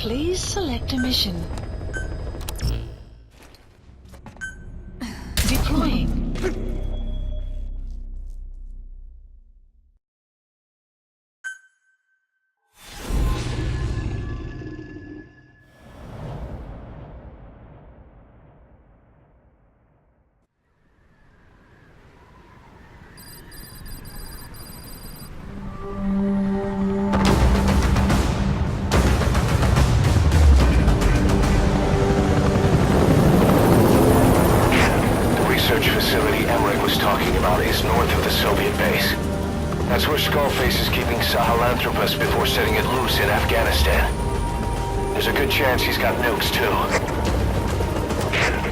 Please select a mission. Deploying. Facility Emmerich was talking about is north of the Soviet base. That's where Skullface is keeping Sahelanthropus before setting it loose in Afghanistan. There's a good chance he's got nukes too.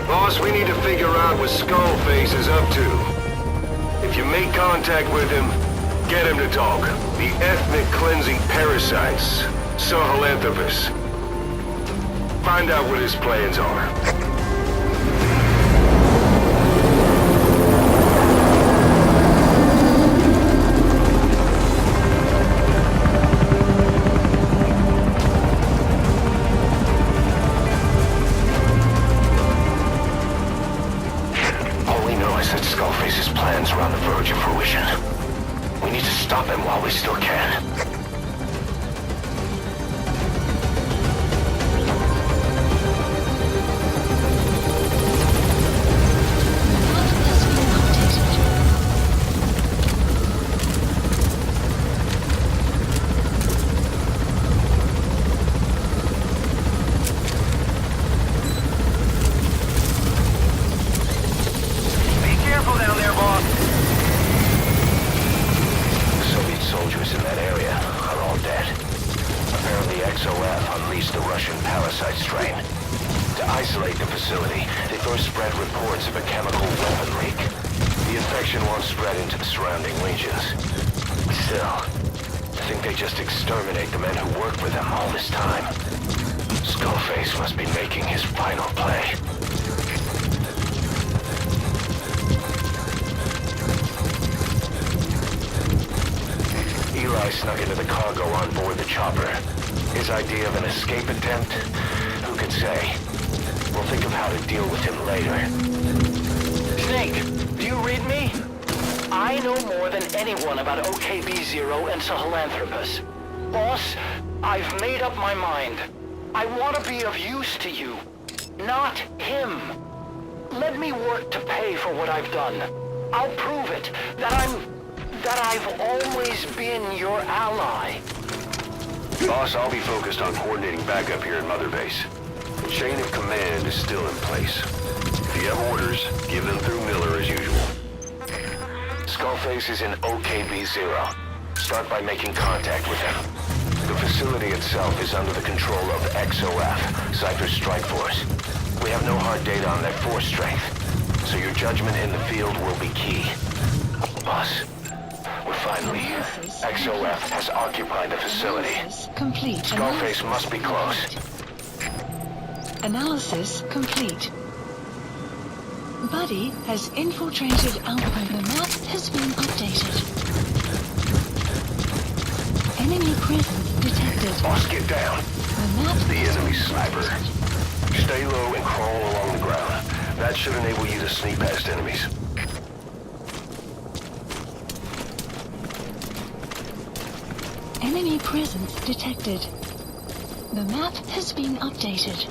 Boss, we need to figure out what Skullface is up to. If you make contact with him, get him to talk. The ethnic cleansing parasites, Sahelanthropus. Find out what his plans are. Skullface's plans are on the verge of fruition. We need to stop him while we still can. Exterminate the men who worked with him all this time. Skullface must be making his final play. Eli snuck into the cargo on board the chopper. His idea of an escape attempt? Who could say? We'll think of how to deal with him later. Snake, do you read me? I know more than anyone about OKB-0 and Sahelanthropus. Boss, I've made up my mind. I want to be of use to you, not him. Let me work to pay for what I've done. I'll prove it, that I've always been your ally. Boss, I'll be focused on coordinating backup here at Mother Base. The chain of command is still in place. If you have orders, give them through Miller as usual. Skullface is in OKB-0. Start by making contact with him. The facility itself is under the control of XOF, Cypher's Strike Force. We have no hard data on their force strength, so your judgment in the field will be key. Boss, we're finally here. XOF has occupied the facility. Complete. Skullface must be close. Analysis complete. Buddy has infiltrated Alpha. The map has been updated. Enemy presence detected. Boss, get down. The map The enemy sniper. Stay low and crawl along the ground. That should enable you to sneak past enemies. Enemy presence detected. The map has been updated.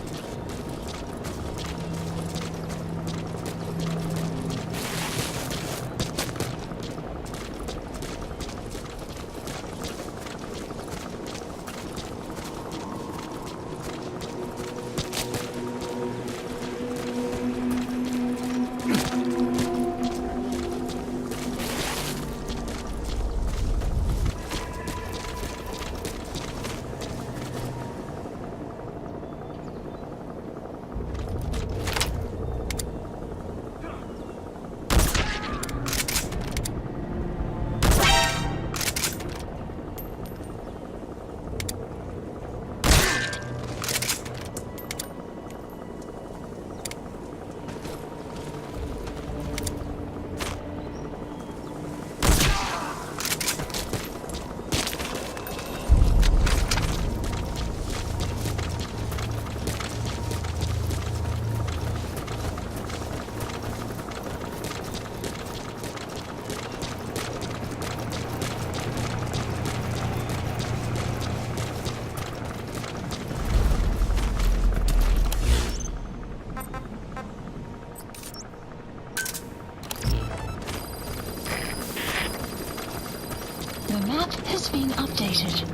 has been updated.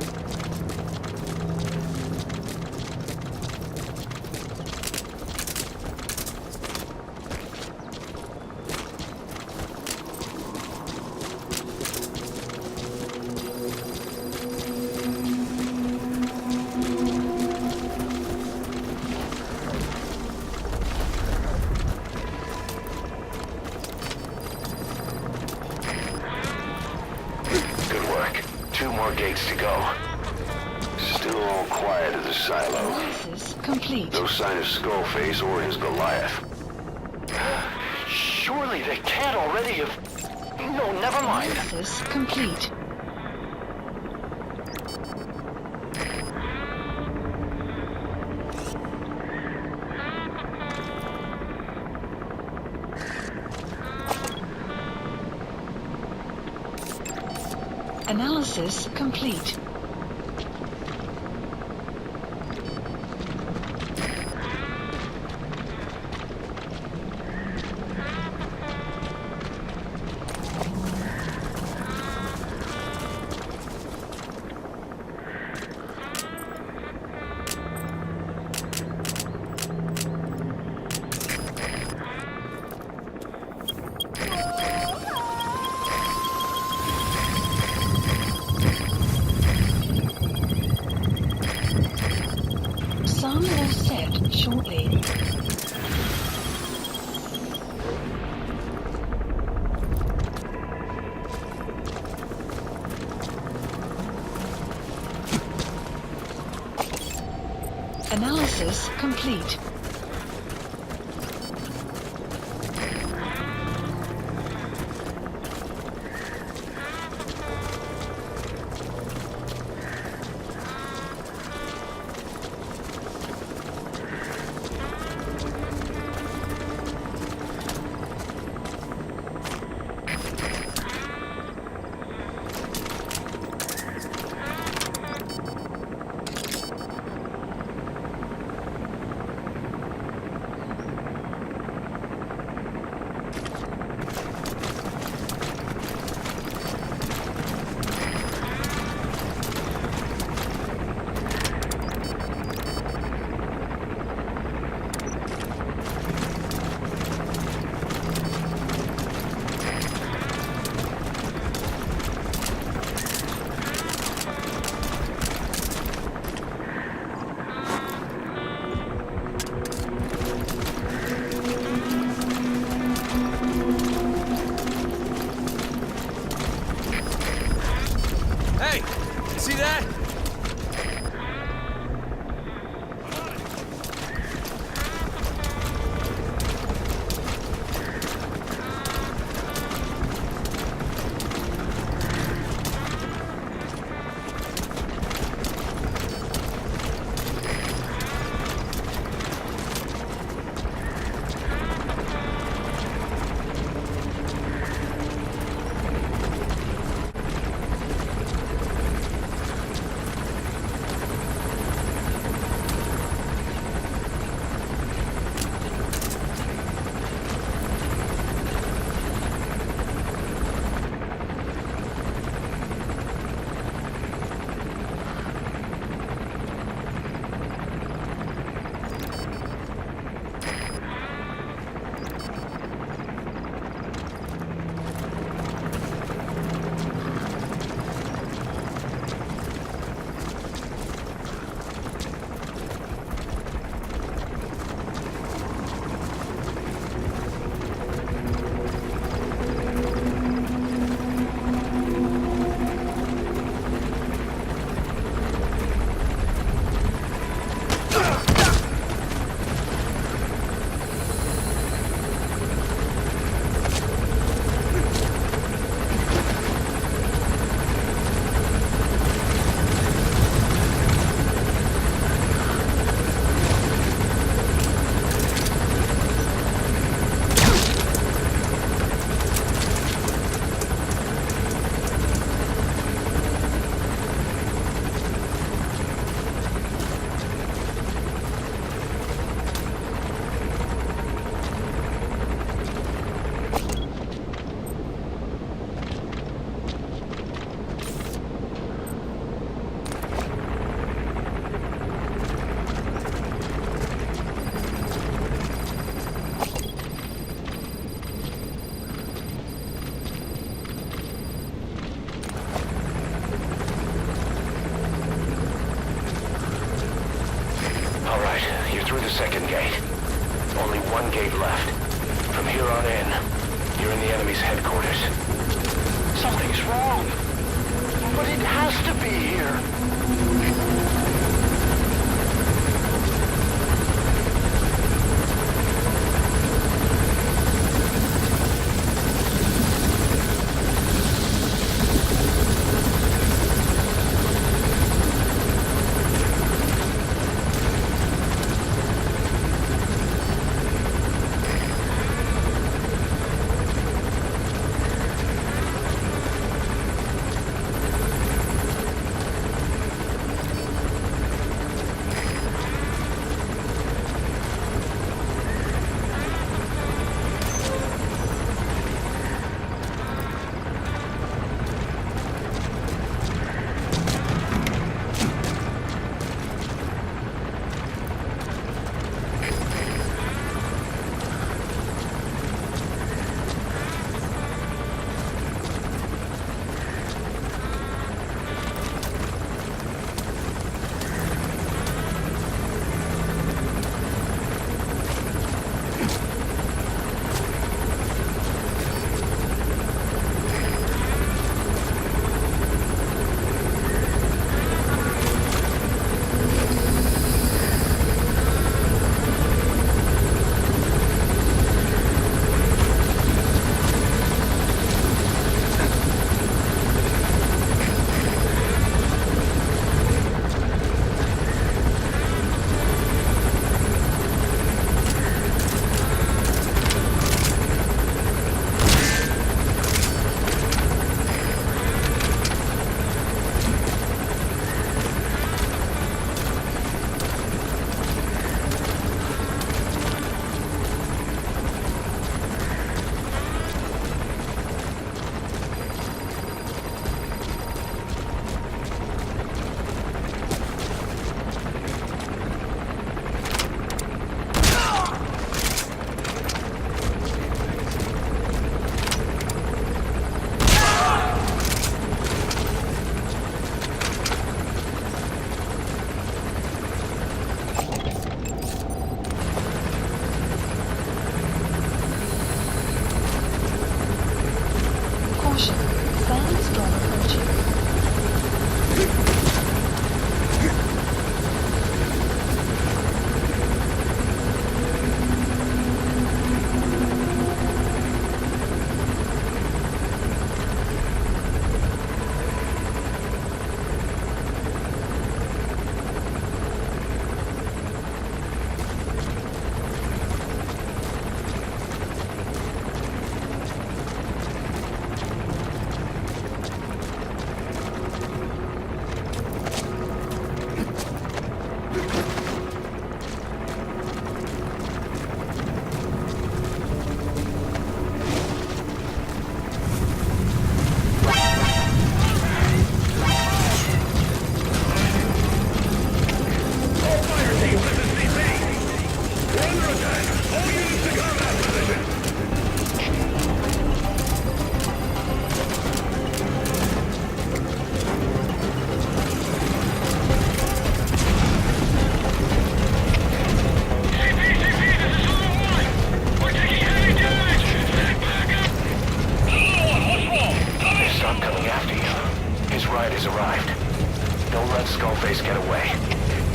Gates to go. Still all quiet at the silo. Analysis complete. No sign of Skullface or his Goliath. Surely they can't already have... No, never mind. Analysis complete. Analysis complete. Sun will set shortly. Analysis complete. Hey! You see that? second gate. Only one gate left. From here on in, you're in the enemy's headquarters. Something's wrong. But it has to be here.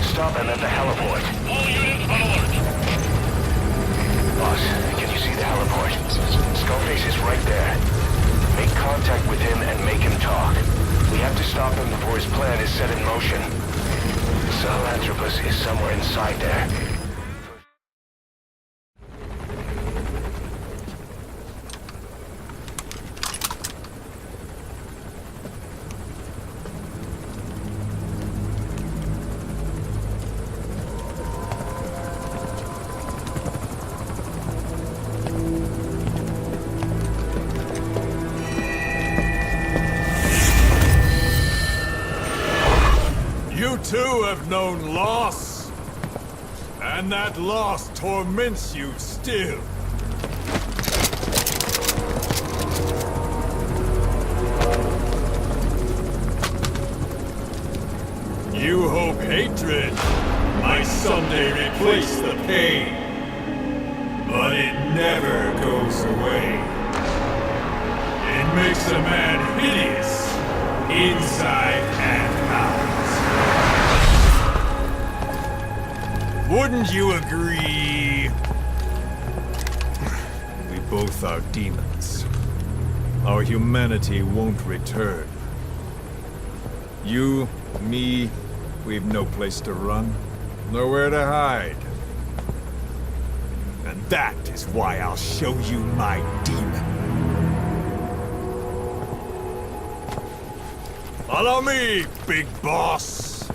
Stop him at the heliport. All units on alert. Boss, can you see the heliport? Skullface is right there. Make contact with him and make him talk. We have to stop him before his plan is set in motion. Sahelanthropus is somewhere inside there. You too have known loss, and that loss torments you still. You hope hatred might someday replace the pain, but it never goes away. It makes a man hideous, inside and out. Wouldn't you agree? We both are demons. Our humanity won't return. You, me, we've no place to run, nowhere to hide. And that is why I'll show you my demon. Follow me, big boss!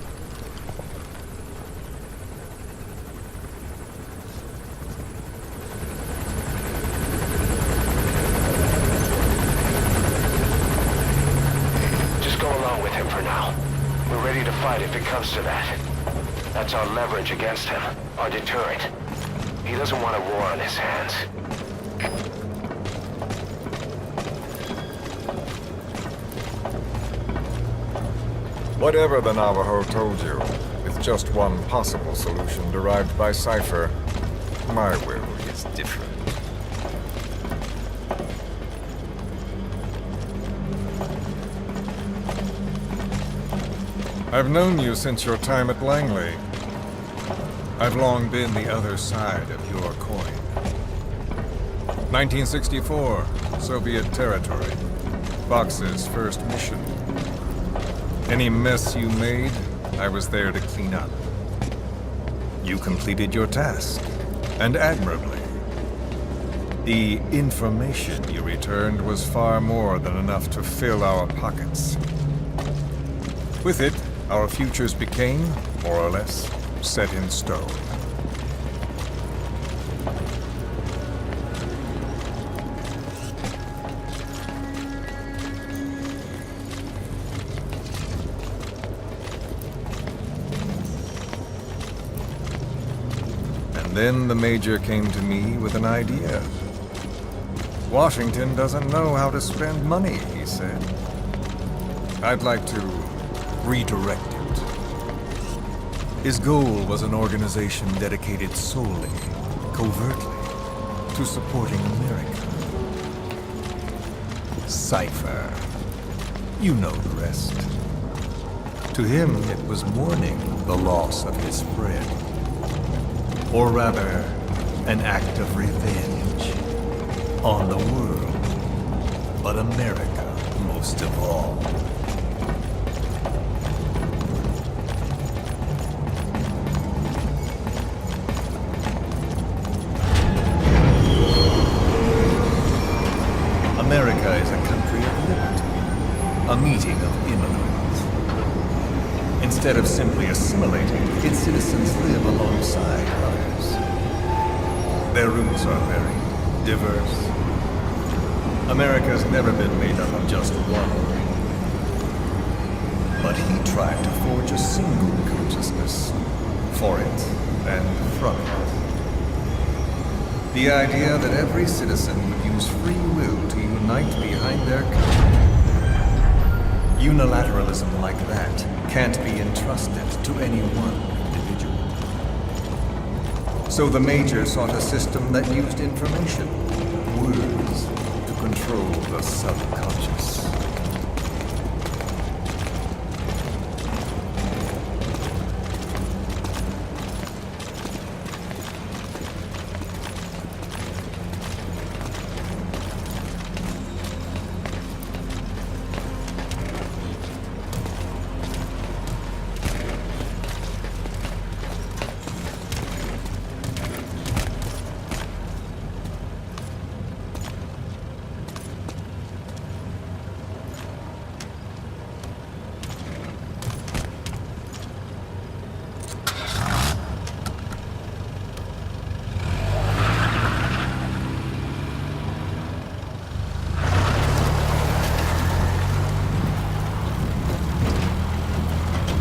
Just go along with him for now. We're ready to fight if it comes to that. That's our leverage against him, our deterrent. He doesn't want a war on his hands. Whatever the Navajo told you, with just one possible solution derived by Cypher, my will is different. I've known you since your time at Langley. I've long been the other side of your coin. 1964, Soviet territory. Fox's first mission. Any mess you made, I was there to clean up. You completed your task, and admirably. The information you returned was far more than enough to fill our pockets. With it, our futures became, more or less, set in stone. And then the Major came to me with an idea. Washington doesn't know how to spend money, he said. I'd like to redirect it. His goal was an organization dedicated solely, covertly, to supporting America. Cypher. You know the rest. To him, it was mourning the loss of his friend. Or rather, an act of revenge. On the world. But America most of all. America is a country of liberty, a meeting of immigrants. Instead of simply assimilating, its citizens live alongside others. Their roots are very diverse. America's never been made up of just one. But he tried to forge a single consciousness, for it and from it. The idea that every citizen would use free will to unite behind their country. Unilateralism like that can't be entrusted to any one individual. So the Major sought a system that used information, words, to control the subconscious.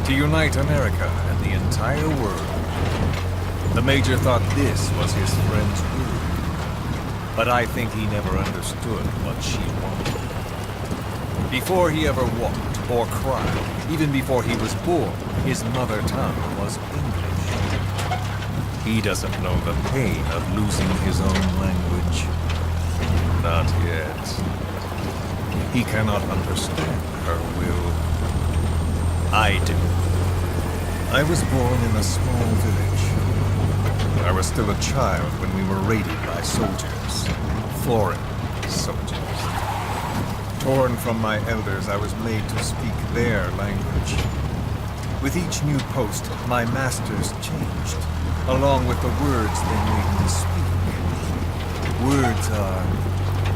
To unite America and the entire world. The Major thought this was his friend's will. But I think he never understood what she wanted. Before he ever walked or cried, even before he was born, his mother tongue was English. He doesn't know the pain of losing his own language. Not yet. He cannot understand her will. I do. I was born in a small village. I was still a child when we were raided by soldiers. Foreign soldiers. Torn from my elders, I was made to speak their language. With each new post, my masters changed, along with the words they made me speak. Words are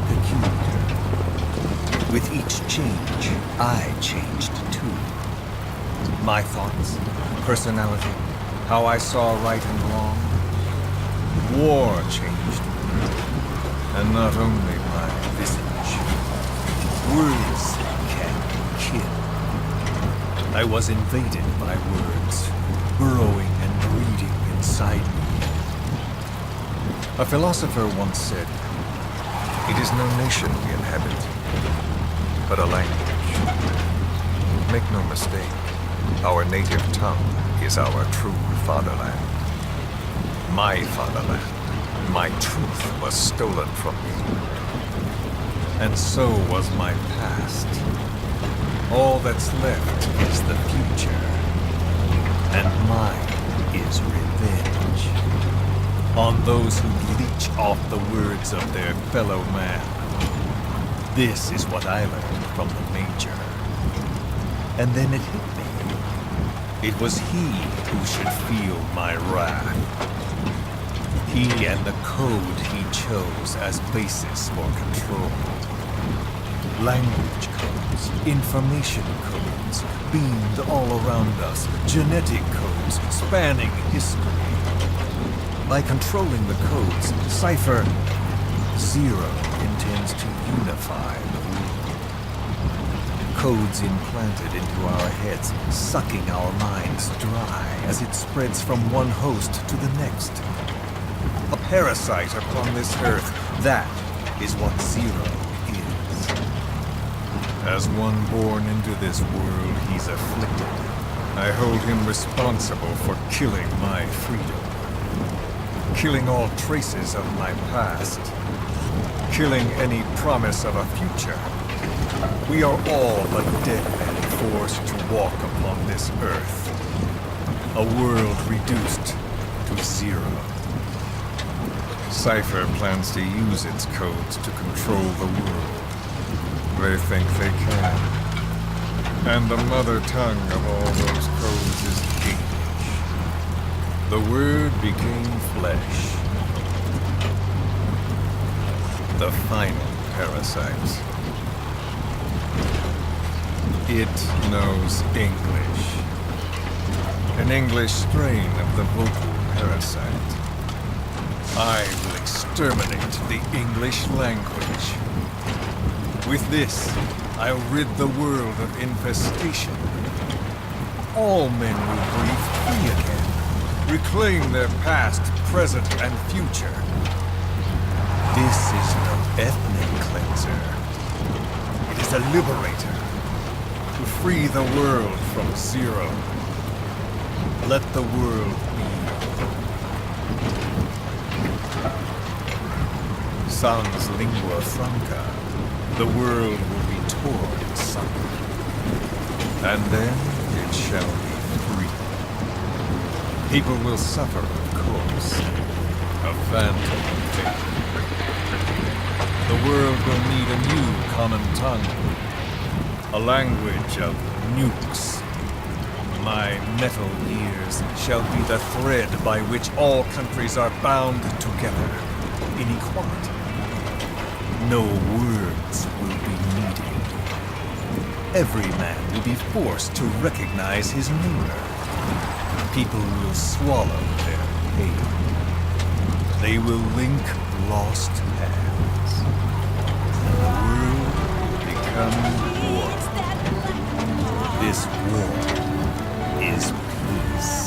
peculiar. With each change, I changed too. My thoughts, personality, how I saw right and wrong. War changed me, and not only my visage. Words can kill. I was invaded by words, burrowing and breeding inside me. A philosopher once said, "It is no nation we inhabit, but a language." Make no mistake, our native tongue is our true fatherland. My fatherland, my truth was stolen from me. And so was my past. All that's left is the future. And mine is revenge. On those who leech off the words of their fellow man. This is what I learned from the Major. And then it hit me. It was he who should feel my wrath. He and the code he chose as basis for control. Language codes, information codes, beamed all around us, genetic codes spanning history. By controlling the codes, Cypher Zero intends to unify the world. Codes implanted into our heads, sucking our minds dry as it spreads from one host to the next. A parasite upon this earth, that is what Zero is. As one born into this world he's afflicted, I hold him responsible for killing my freedom. Killing all traces of my past. Killing any promise of a future. We are all but dead men forced to walk upon this earth. A world reduced to zero. Cypher plans to use its codes to control the world. They think they can. And the mother tongue of all those codes is English. The word became flesh. The final parasite. It knows English. An English strain of the vocal parasite. I will exterminate the English language. With this, I'll rid the world of infestation. All men will breathe free again, reclaim their past, present, and future. This is no ethnic cleanser. It is a liberator. To free the world from Zero. Let the world be. Sans lingua franca, the world will be torn asunder. And then it shall be free. People will suffer, of course. A phantom pain. The world will need a new common tongue. A language of nukes. My metal years shall be the thread by which all countries are bound together in equality. No words will be needed. Every man will be forced to recognize his neighbor. People will swallow their pain. They will link lost hands. And the world will become war. This war is peace.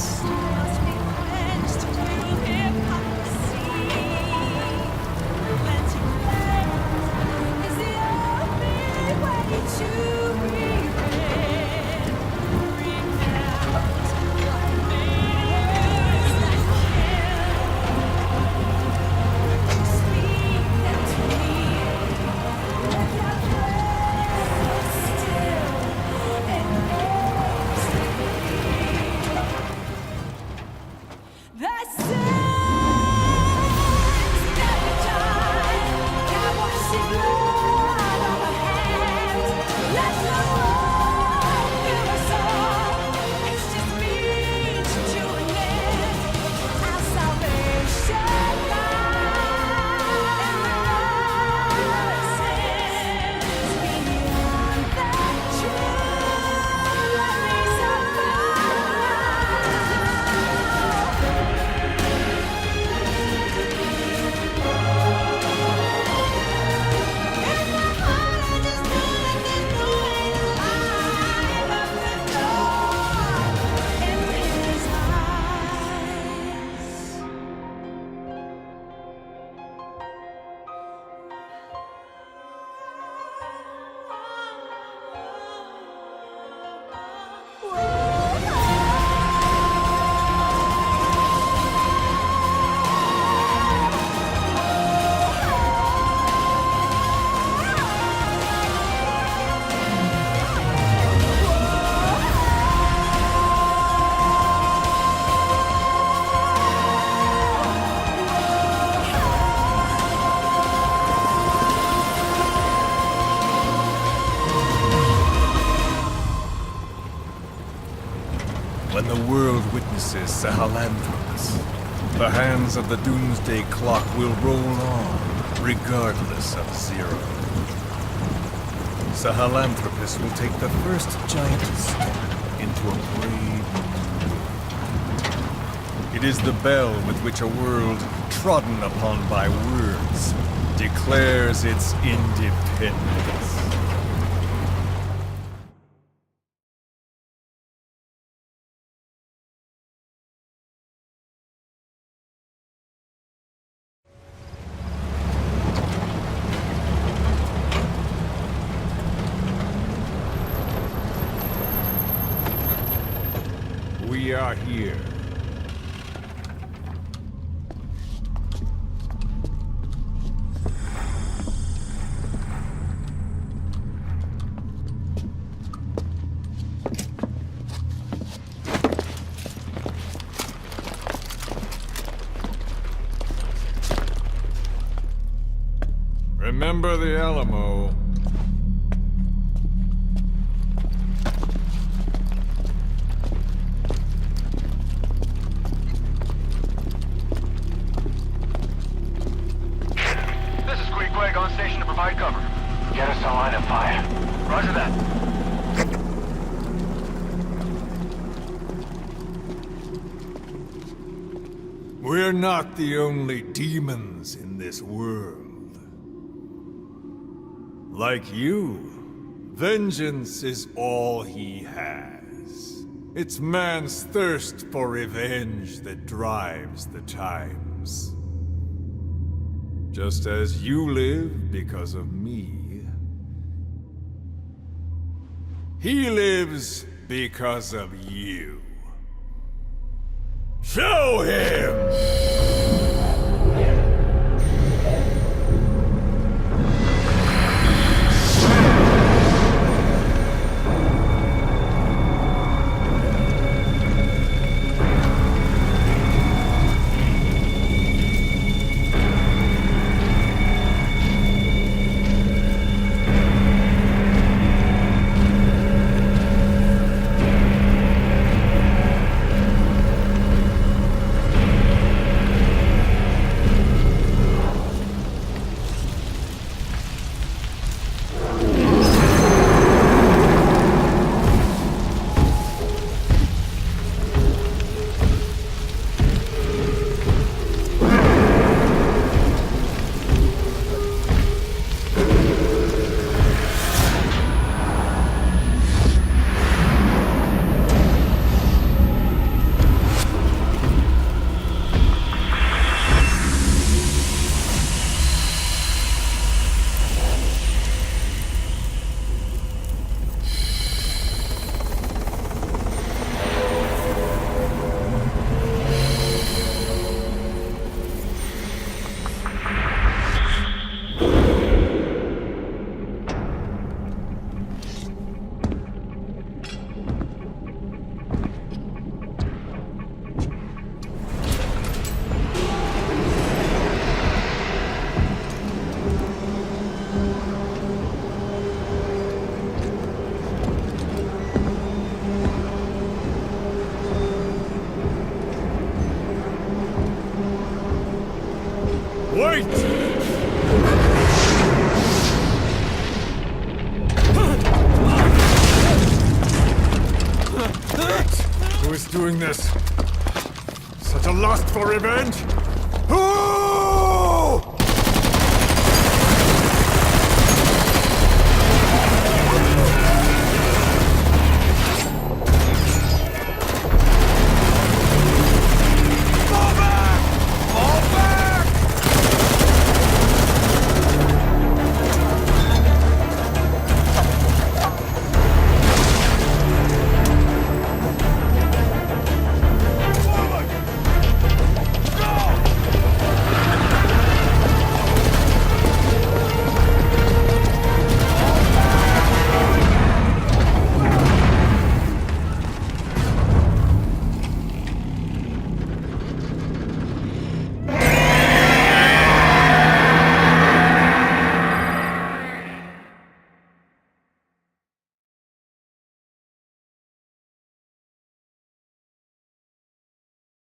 When the world witnesses Sahelanthropus, the hands of the Doomsday Clock will roll on, regardless of Zero. Sahelanthropus will take the first giant step into a brave new world. It is the bell with which a world trodden upon by words declares its independence. We are here. Remember the Alamo. On station to provide cover. Get us a line of fire. Roger that. We're not the only demons in this world. Like you, vengeance is all he has. It's man's thirst for revenge that drives the times. Just as you live because of me, he lives because of you. Show him! Wait! Who is doing this? Such a lust for revenge? Who?